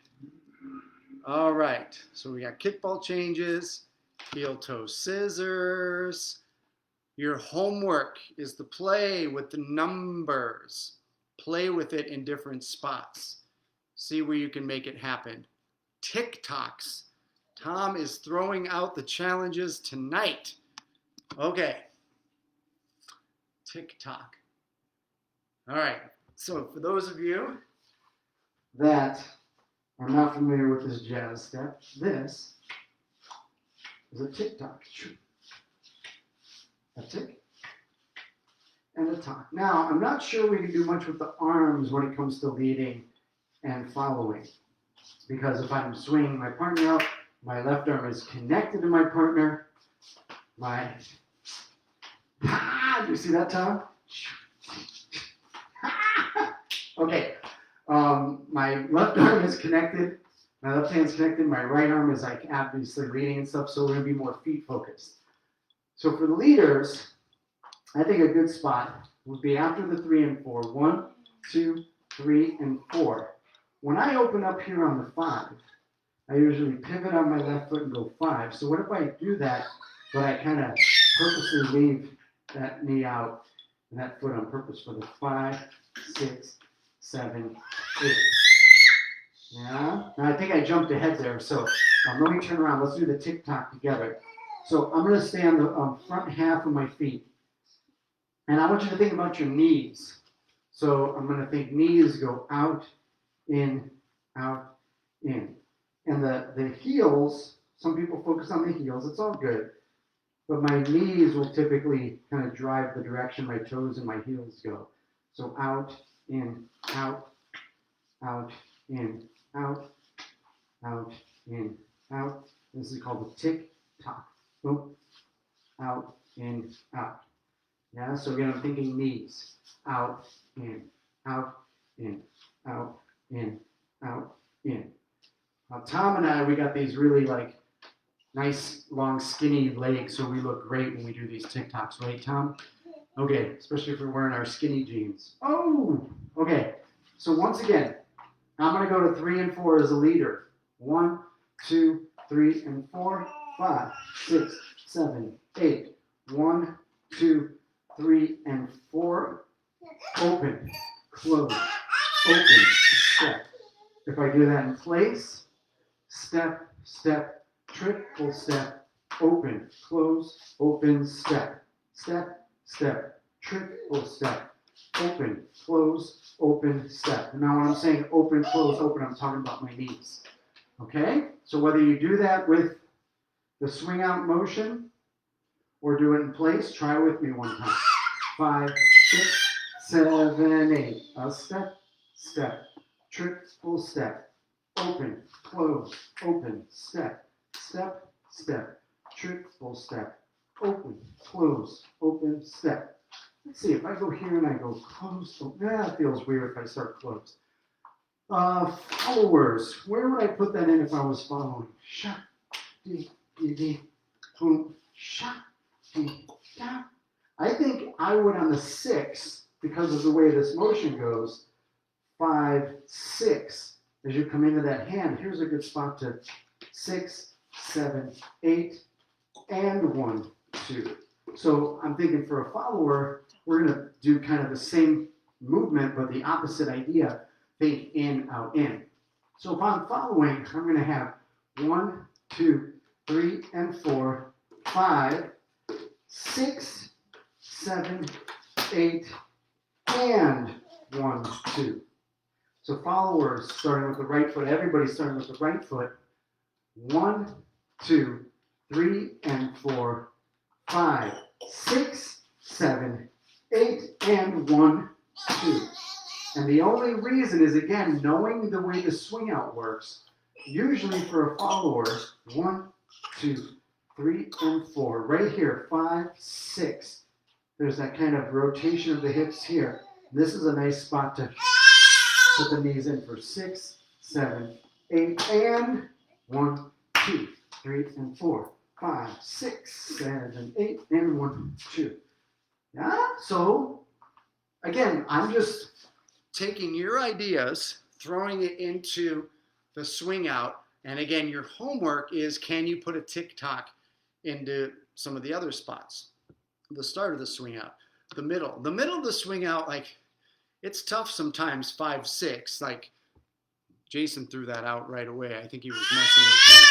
All right. So we got kickball changes, heel toe scissors. Your homework is to play with the numbers. Play with it in different spots. See where you can make it happen. Tic Tocs. Tom is throwing out the challenges tonight. Okay. Tic Toc. All right. So for those of you that are not familiar with this jazz step, this is a Tic Toc. A tick and a tock. Now, I'm not sure we can do much with the arms when it comes to leading and following. Because if I'm swinging my partner out, my left arm is connected to my partner. Do you see that, Tom? Okay. My left arm is connected. My left hand's connected. My right arm is like obviously leading and stuff, so we're going to be more feet focused. So for the leaders, I think a good spot would be after the 3 and 4. 1, 2, 3, and 4. When I open up here on the 5, I usually pivot on my left foot and go 5. So what if I do that, but I kind of purposely leave that knee out and that foot on purpose for the 5, 6, 7, 8. Yeah. Now I think I jumped ahead there. So let me turn around. Let's do the Tic Toc together. So I'm going to stay on the front half of my feet. And I want you to think about your knees. So I'm going to think knees go out, in, out, in. And the heels, some people focus on the heels. It's all good. But my knees will typically kind of drive the direction my toes and my heels go. So out, in, out, in, out, in, out. This is called the Tic Toc. Boom, out, in, out. Yeah, so again, I'm thinking knees. Out, in, out, in, out, in, out, in. Now, Tom and I, we got these really like nice, long, skinny legs, so we look great when we do these Tic Tocs, right, Tom? Okay, especially if we're wearing our skinny jeans. Oh, okay. So once again, I'm going to go to 3 and 4 as a leader. 1, 2, 3, and 4. 5, 6, 7, 8. 1, 2, 3, and 4. Open, close, open, step. If I do that in place, step, step, triple step, open, close, open, step. Step, step, triple step, open, close, open, step. And now when I'm saying open, close, open, I'm talking about my knees. Okay? So whether you do that with the swing out motion or do it in place, try with me one time. 5, 6, 7, 8. A step, step, triple step, open, close, open, step, step, step, triple step, open, close, open, step. Let's see, if I go here and I go close, that feels weird if I start close. Followers, where would I put that in if I was following? Sha, dee, dee, dee, boom, sha, dee, da. I think I would on the 6, because of the way this motion goes, 5, 6. As you come into that hand, here's a good spot to 6, 7, 8, and 1, 2. So I'm thinking for a follower, we're going to do kind of the same movement, but the opposite idea. Think in, out, in. So if I'm following, I'm going to have 1, 2, 3, and 4, 5, 6, 7, 8, and 1, 2. So followers starting with the right foot. Everybody's starting with the right foot. 1, 2, 3, and 4, 5, 6, 7, 8, and 1, 2. And the only reason is, again, knowing the way the swing out works. Usually for a follower, 1, 2, 3, and 4. Right here, 5, 6. There's that kind of rotation of the hips here. This is a nice spot to put the knees in for 6, 7, 8, and 1, 2, 3, and 4, 5, 6, 7, 8, and 1, 2. Yeah? So, again, I'm just taking your ideas, throwing it into the swing out. And again, your homework is, can you put a Tic Toc into some of the other spots? The start of the swing out, the middle. The middle of the swing out, like, it's tough sometimes, 5, 6. Like, Jason threw that out right away. I think he was messing with that.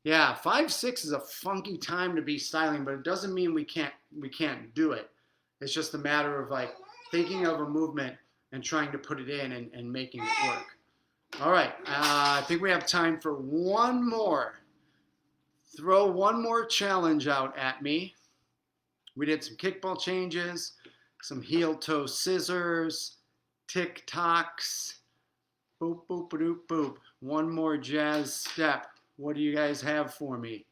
Yeah, 5, 6 is a funky time to be styling, but it doesn't mean we can't do it. It's just a matter of like thinking of a movement and trying to put it in and making it work. All right, I think we have time for one more. Throw one more challenge out at me. We did some kickball changes, some heel-toe scissors, Tic Tocs, boop, boop, boop, boop. One more jazz step. What do you guys have for me?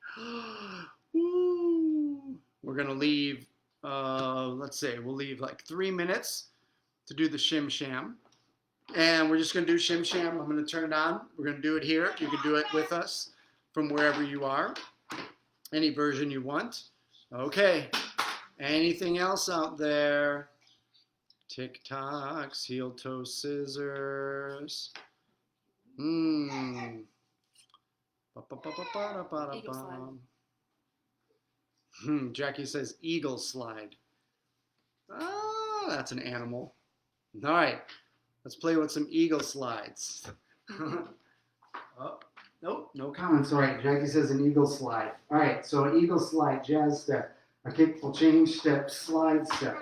Woo. We're gonna leave, let's say, we'll leave like 3 minutes to do the Shim Sham. And we're just gonna do Shim Sham. I'm gonna turn it on. We're gonna do it here. You can do it with us from wherever you are. Any version you want. Okay. Anything else out there? Tic Tocs, heel toe scissors. Eagle slide. Jackie says eagle slide. Oh, that's an animal. All right, let's play with some eagle slides. Oh, nope, no comments. All right, Jackie says an eagle slide. All right, so an eagle slide, jazz step, a kickful change step, slide step.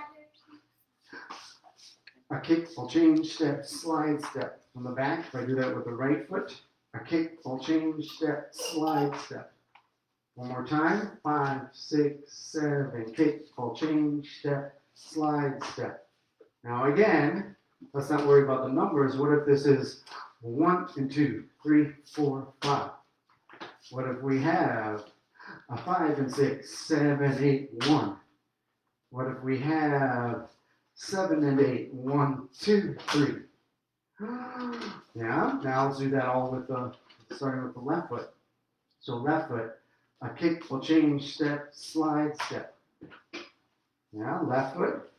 A kickful change step, slide step. From the back, if I do that with the right foot, a kickful change step, slide step. One more time, 5, 6, 7, kickful change step, slide step. Now again, let's not worry about the numbers. What if this is 1 and 2, 3, 4, 5? What if we have a 5 and 6, 7, 8, 1? What if we have 7 and 8, 1, 2, 3? Yeah, now let's do that all with starting with the left foot. So left foot, a kickful change step, slide step. Yeah, left foot,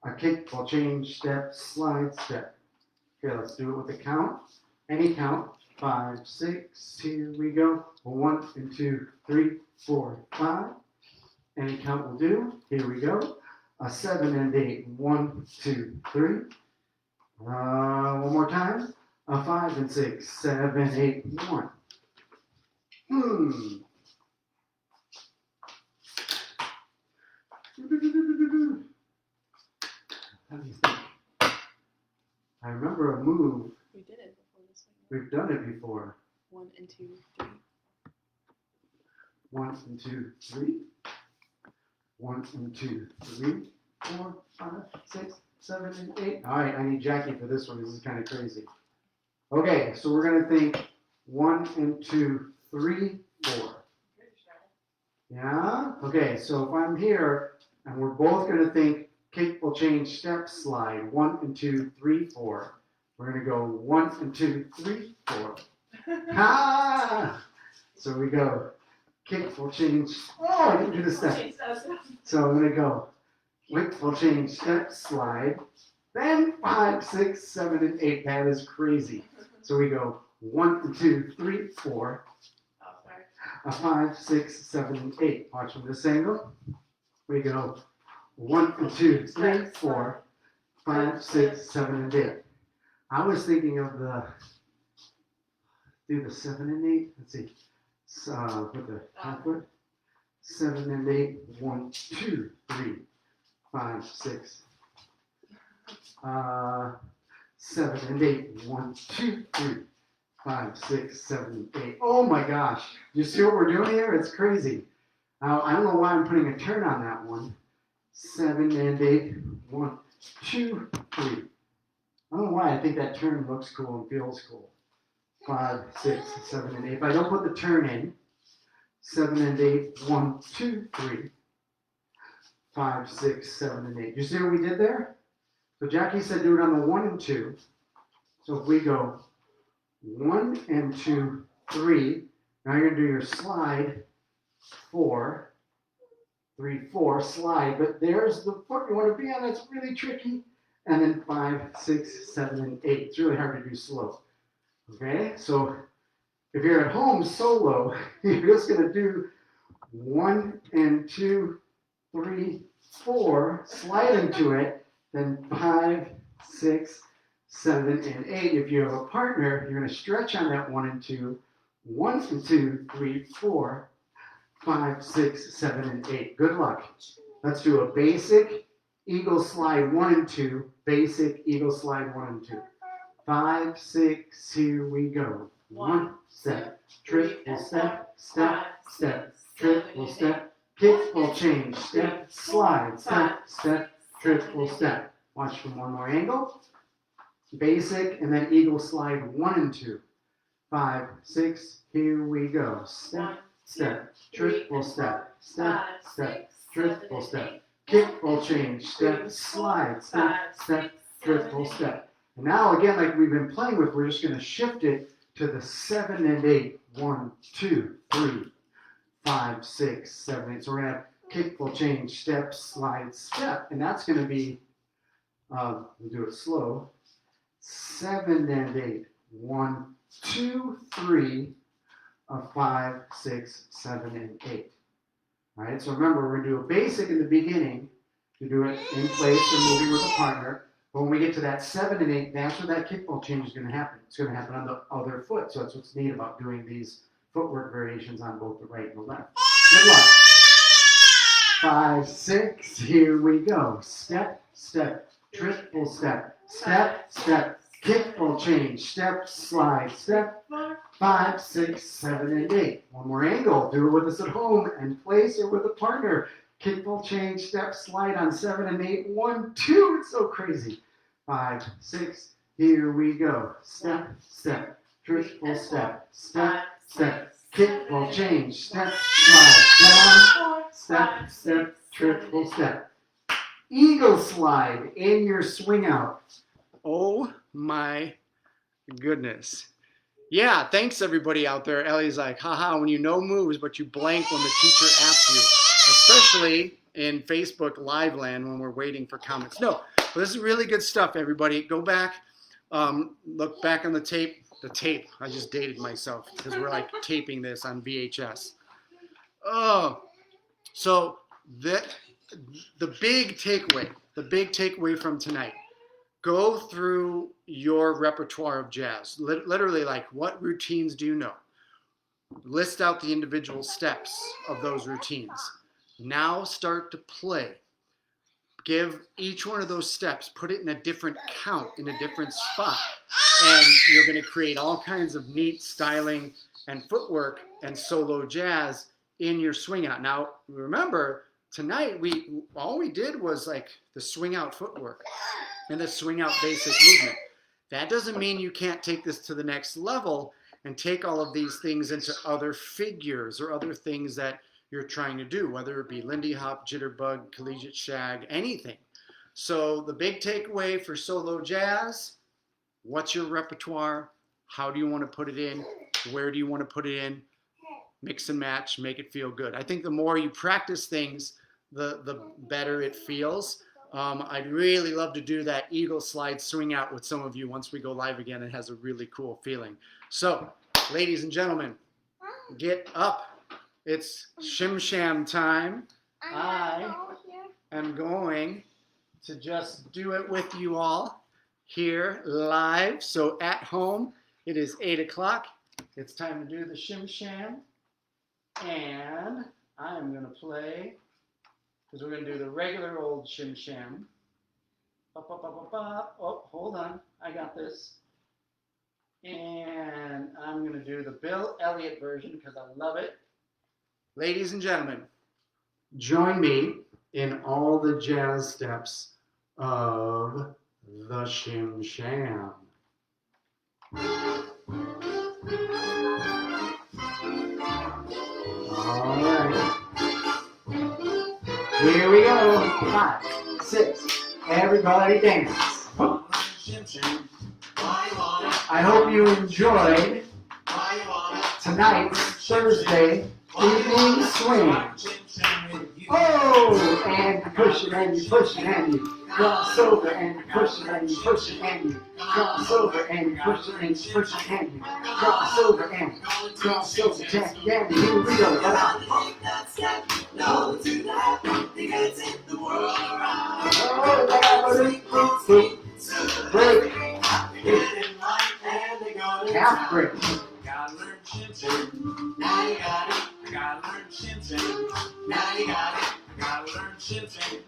a kickful change step, slide step. Okay, let's do it with the count. Any count. 5, 6, here we go. 1 and 2, 3, 4, 5. Any count will do. Here we go. A 7 and 8, 1, 2, 3. One more time. A 5 and 6, 7, 8, 1. How do you think? I remember a move. We did it before this one. We've done it before. 1 and 2, 3. 1 and 2, 3. 1 and 2, 3, 4, 5, 6, 7, and 8. All right, I need Jackie for this one. This is kind of crazy. Okay, so we're going to think 1 and 2, 3, 4. Yeah? Okay, so if I'm here and we're both going to think kickful change step slide 1 and 2, 3, 4. We're going to go 1 and 2, 3, 4. Ha! So we go kickful change. Oh, I didn't do the step. So I'm going to go kickful change step slide. Then 5, 6, 7, and 8. That is crazy. So we go 1 and 2, 3, 4. Oh, sorry. A 5, 6, 7, and 8. Watch from this angle. We go 1 and 2, 3, 4, 5, 6, 7, and 8. I was thinking of do the 7 and 8. Let's see. With the half foot. 7 and 8. 1, 2, 3, 5, 6. 7 and 8. 1, 2, 3, 5, 6, 7, 8. Oh my gosh. You see what we're doing here? It's crazy. Now, I don't know why I'm putting a turn on that one. 7 and 8. 1, 2, 3. I don't know why. I think that turn looks cool and feels cool. 5, 6, 7, and 8. If I don't put the turn in, 7 and 8. 1, 2, 3. 5, 6, 7, and 8. You see what we did there? So Jackie said do it on the 1 and 2. So if we go 1 and 2, 3. Now you're going to do your slide 4. 3, 4, slide. But there's the foot you want to be on. That's really tricky. And then 5, 6, 7, and 8. It's really hard to do slow. Okay? So if you're at home solo, you're just going to do 1 and 2, 3, 4. Slide into it. Then 5, 6, 7, and 8. If you have a partner, you're going to stretch on that 1 and 2. 1 and 2, 3, 4, 5, 6, 7, and 8. Good luck. Let's do a basic eagle slide 1 and 2. basic eagle slide 1 and 2. 5, 6, here we go. 1 step, triple step, step, step, triple step, kick, full change, step, slide, step, step, triple step. Watch from one more angle. Basic, and then eagle slide 1 and 2. 5, 6, here we go. Step, step, triple step, step, step, triple step, kick, full change, step, slide, step, step, triple step. And now again, like we've been playing with, we're just going to shift it to the 7 and 8. 1, 2, 3, 5, 6, 7, 8. So we're going to have kick, full change, step, slide, step. And that's going to be, we'll do it slow, 7 and 8. 1, 2, 3, 5, 6, 7, and 8. All right, so remember, we're going to do a basic in the beginning to do it in place or moving with a partner. But when we get to that 7 and 8, that's where that kickball change is going to happen. It's going to happen on the other foot. So that's what's neat about doing these footwork variations on both the right and the left. Good luck. 5, 6, here we go. Step, step, triple step, step, step, kickball change, step, slide, step, 5, 6, 7, and 8. One more angle. Do it with us at home and place or with a partner. Kickball change, step, slide on 7 and 8. 1, 2. It's so crazy. 5, 6. Here we go. Step, step, triple step, step, step, kickball change, step, slide, down, step, step, triple step. Eagle slide in your swing out. Oh my goodness. Yeah, thanks everybody out there. Ellie's like, haha, when you know moves, but you blank when the teacher asks you, especially in Facebook Live land when we're waiting for comments. No, but this is really good stuff, everybody. Go back, look back on the tape. I just dated myself because we're like taping this on VHS. Oh, so the big takeaway from tonight, go through your repertoire of jazz. Literally, like, what routines do you know? List out the individual steps of those routines. Now start to play. Give each one of those steps, put it in a different count, in a different spot. And you're going to create all kinds of neat styling and footwork and solo jazz in your swing out. Now, remember, tonight, all we did was like the swing out footwork and the swing out basic movement. That doesn't mean you can't take this to the next level and take all of these things into other figures or other things that you're trying to do, whether it be Lindy hop, jitterbug, collegiate shag, anything. So the big takeaway for solo jazz, what's your repertoire? How do you want to put it in? Where do you want to put it in? Mix and match, make it feel good. I think the more you practice things, the better it feels. I'd really love to do that eagle slide swing out with some of you once we go live again. It has a really cool feeling. So, ladies and gentlemen, get up. It's Shim Sham time. I am going to just do it with you all here live. So at home, it is 8 o'clock. It's time to do the Shim Sham. And I am going to play, because we're going to do the regular old Shim Sham. Oh, hold on. I got this. And I'm going to do the Bill Elliott version because I love it. Ladies and gentlemen, join me in all the jazz steps of the Shim Sham. All right. Here we go. 5, 6. Everybody dance. I hope you enjoyed tonight's Thursday evening swing. Oh, and you push it and you push it and you cross over and you push it and you push it and you cross over and you push it and you push it and you cross over and cross over. Check again. Here we go. No to that, dancing the world around. Oh, break. Half break. Gotta learn Shim Sham. Now you got it. I gotta learn Shim Sham. Now you got it. I gotta learn Shim Sham.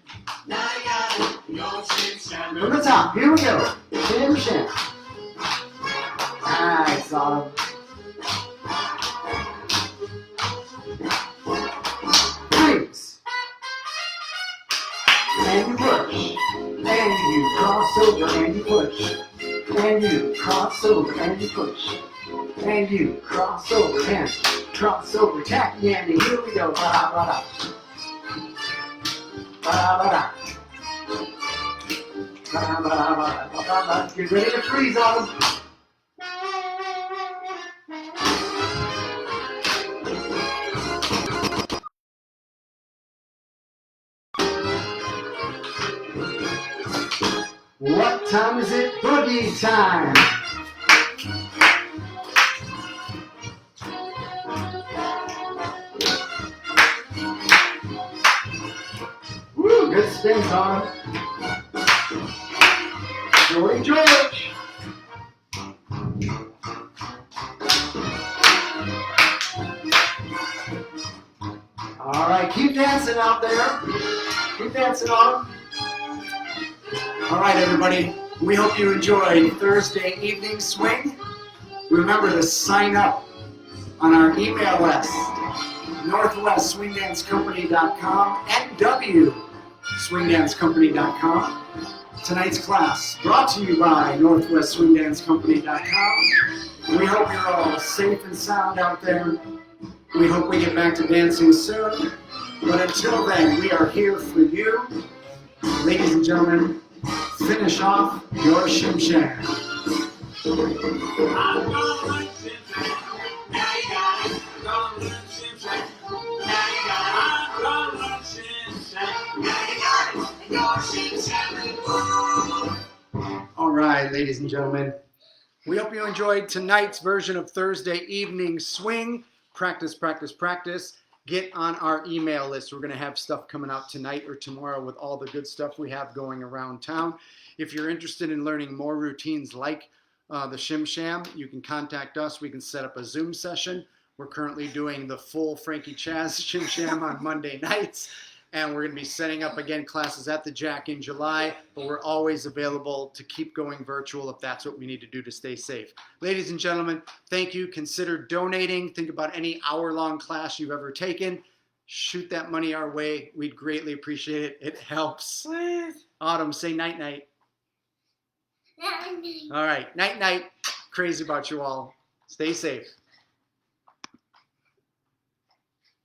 Now you gotta go Shim Sham. From the top, here we go. Shim Sham. Nice, Autumn. Freeze. And you push. And you cross over and you push. And you cross over and you push. And you cross over and cross over. Tacky Andy, here we go. Ba-da-ba-da. Ba-da-ba-da. Ba-da-ba-da-ba-da. Get ready to freeze on them. What time is it? Boogie time! Woo, good spins on him. George George! All right, keep dancing out there. Keep dancing on them. All right, everybody. We hope you enjoyed Thursday evening swing. Remember to sign up on our email list, northwestswingdancecompany.com and swingdancecompany.com. Tonight's class brought to you by northwestswingdancecompany.com. We hope you're all safe and sound out there. We hope we get back to dancing soon. But until then, we are here for you. Ladies and gentlemen, finish off your Shim Sham. I'm gonna learn Shim Sham. Now you got it. I'm gonna learn Shim Sham. Now you got it. I'm gonna learn Shim Sham. Now you got it. And your Shim Sham. All right, ladies and gentlemen. We hope you enjoyed tonight's version of Thursday evening swing. Practice, practice, practice. Get on our email list. We're going to have stuff coming out tonight or tomorrow with all the good stuff we have going around town. If you're interested in learning more routines like the Shim Sham, you can contact us. We can set up a Zoom session. We're currently doing the full Frankie Chaz Shim Sham on Monday nights. And we're going to be setting up again classes at the Jack in July, but we're always available to keep going virtual if that's what we need to do to stay safe. Ladies and gentlemen, thank you. Consider donating. Think about any hour-long class you've ever taken. Shoot that money our way. We'd greatly appreciate it. It helps. Autumn, say night-night. All right, night-night. Crazy about you all. Stay safe.